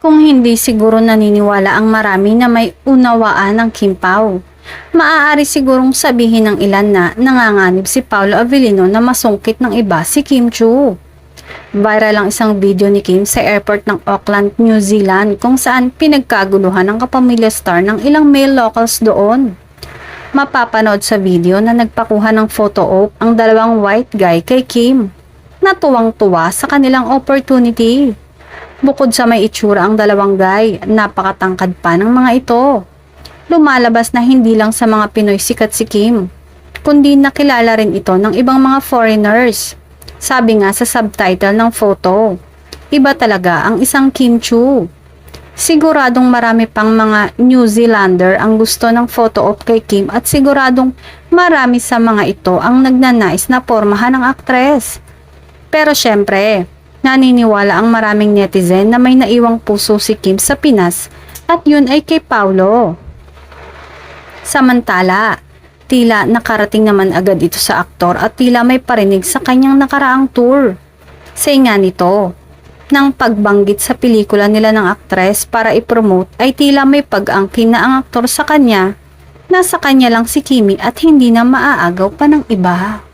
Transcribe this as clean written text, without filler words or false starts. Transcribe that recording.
Kung hindi siguro naniniwala ang marami na may unawaan ng Kim Pao. Maaari sigurong sabihin ng ilan na nanganganib si Paolo Avellino na masungkit ng iba si Kim Chiu. Viral ang isang video ni Kim sa airport ng Auckland, New Zealand kung saan pinagkaguluhan ng kapamilya star ng ilang male locals doon. Mapapanood sa video na nagpakuha ng photo op ang dalawang white guy kay Kim na tuwang-tuwa sa kanilang opportunity. Bukod sa may itsura ang dalawang guy, napakatangkad pa ng mga ito. Lumalabas na hindi lang sa mga Pinoy sikat si Kim, kundi nakilala rin ito ng ibang mga foreigners. Sabi nga sa subtitle ng photo, iba talaga ang isang Kim Chiu. Siguradong marami pang mga New Zealander ang gusto ng photo op kay Kim at siguradong marami sa mga ito ang nagnanais na pormahan ng aktres. Pero syempre, naniniwala ang maraming netizen na may naiwang puso si Kim sa Pinas at yun ay kay Paolo. Samantala, tila nakarating naman agad ito sa aktor at tila may parinig sa kanyang nakaraang tour. Say nga nito, nang pagbanggit sa pelikula nila ng aktres para ipromote ay tila may pag-angkin na ang aktor sa kanya, nasa kanya lang si Kimi at hindi na maaagaw pa ng iba.